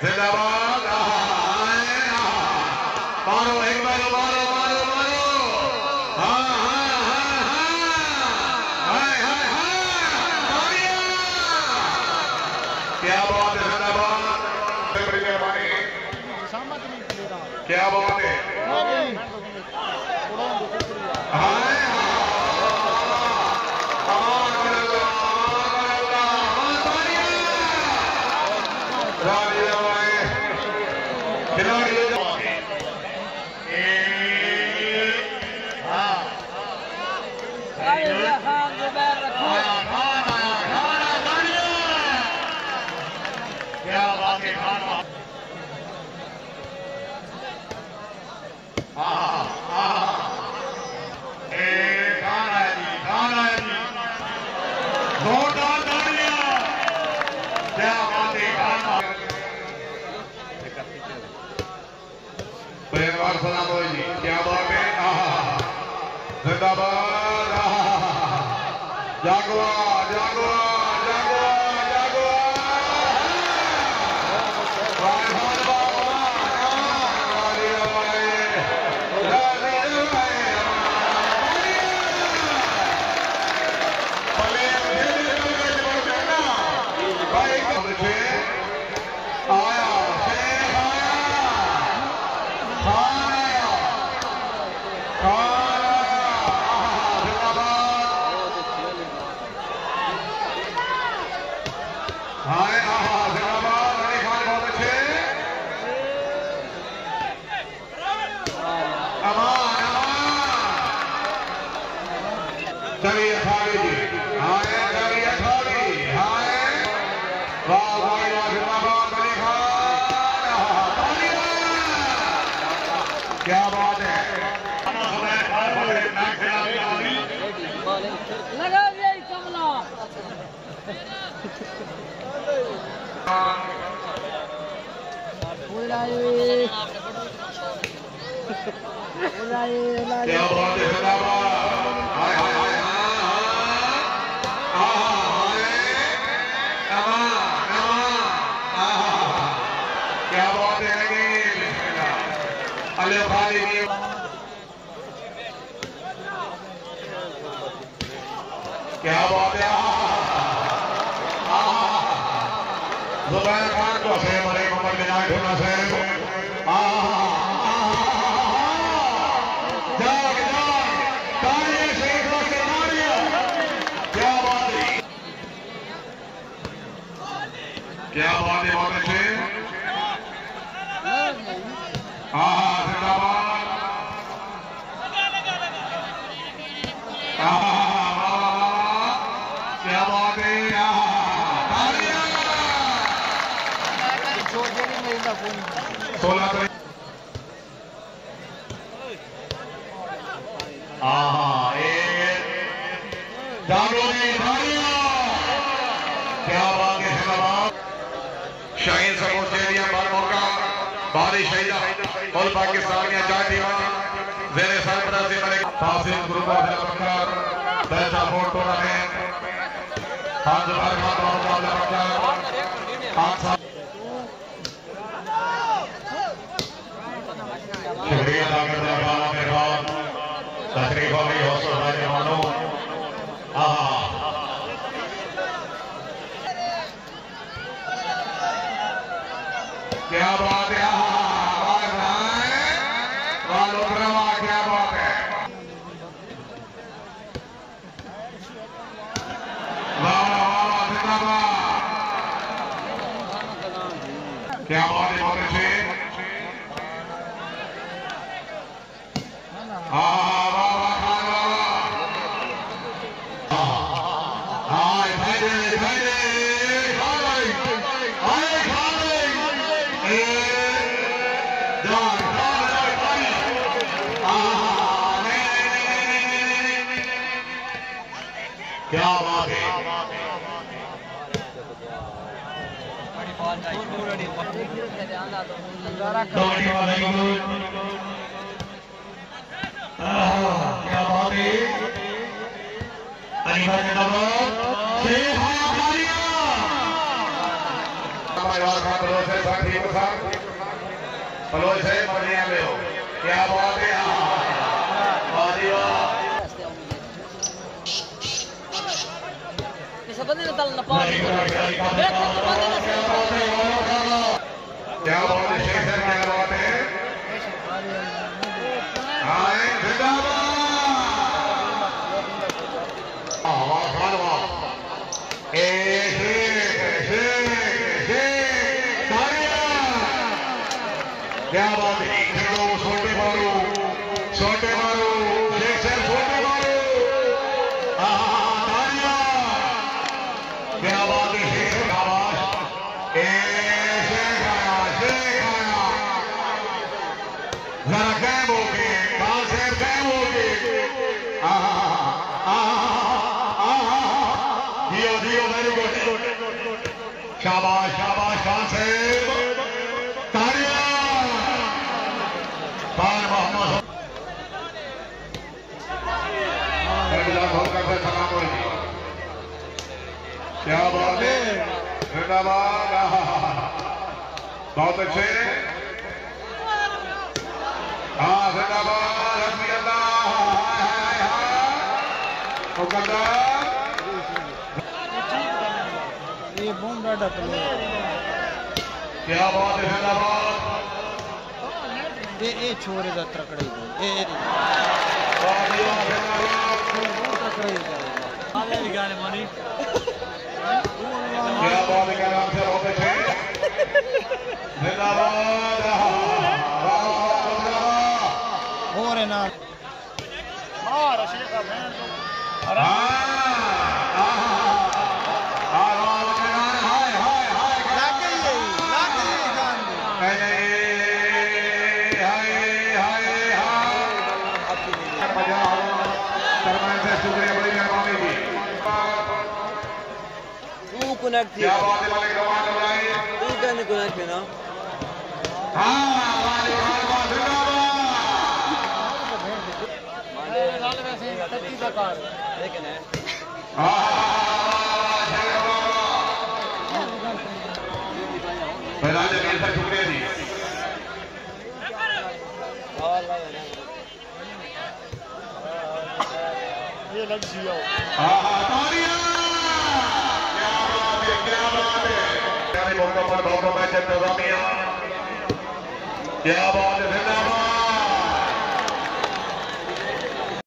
जिंदाबाद। मारो एक बार, मारो मारो मारो। हाँ हाँ हाँ हाँ हाँ हाँ। क्या बात है, जिंदाबाद। क्या बात है। परिवार सलाम हो जी। क्या बात है। जिंदाबाद। जागवा जागवा जागवा जागवा। चलिए खाली जी। हाय चलिए खाली। हाय वाह वाह जिंदाबाद अली खान। क्या बात है। लगा दिया कमला। क्या बात है, जिंदाबाद। हाय हाय हाय। क्या बात है। अली खाली क्या बात है। जुबैर खान को से मरे कमर में जाए ढूंढना से। जाग जाग तालियां से तालियां। क्या बात है। क्या बात है। बहुत अच्छे। जिंदाबाद। क्या बात है। 16 तारीख। क्या बात है। शाहीन सपोर्ट स्टेडियम बारमों का भारी शहीदा और पाकिस्तान की आजाद दीवान जेरे सरबराह से बने तासीम ग्रुप ऑफ बकर बैठा बोर्ड टूर्नामेंट आज बारहवां मुकाबला बकर शुक्रिया अदा करते हैं बाला मेहरबान तशरीफ अली हौसला भाई मेहमानों। क्या बात है। क्या बात है। क्या बात है। बहुत अच्छे। क्या बात है। क्या बात है। परिवार का बलोच है साथी को साथ बलोच है बढ़िया में हो क्या बात है Seperti itu kalau lepas. क्या बात है शेख सर क्या बात है हाय जिंदाबाद वाह खान वाह क्या बात है खेलो छोटे मारो शेख सर छोटे मारो क्या बात है शेख शाबाश जरा कैम हो गए खान साहब कैम हो गए दियो वेरी गुड शाबाश शाबाश खान साहब तालियां खान मोहम्मद क्या बात है जिंदाबाद बहुत अच्छे हाँ जिंदाबाद रफ़ी अल्लाह मुकद्दर ये बम डाटा क्या बात है जिंदाबाद ये छोरे दा तकड़े ये तकड़े आले गाने मानी क्या बात है क्या नाम से बहुत अच्छे जिंदाबाद और है ना हां रशीद का बहन शुक्रिया बड़ी मेहरबानी की कनेक्ट थी क्या बात है मालिक रमान भाई तू कहने कनेक्ट है ना हां मालिक रमान जिंदाबाद लाल वैसे 33 का कार लेकिन है मैदान जमीन पर शुक्रिया जी ये लग जियो तालियां क्या बात है क्या मौका पर बहुत मैच इंतजामिया क्या बात है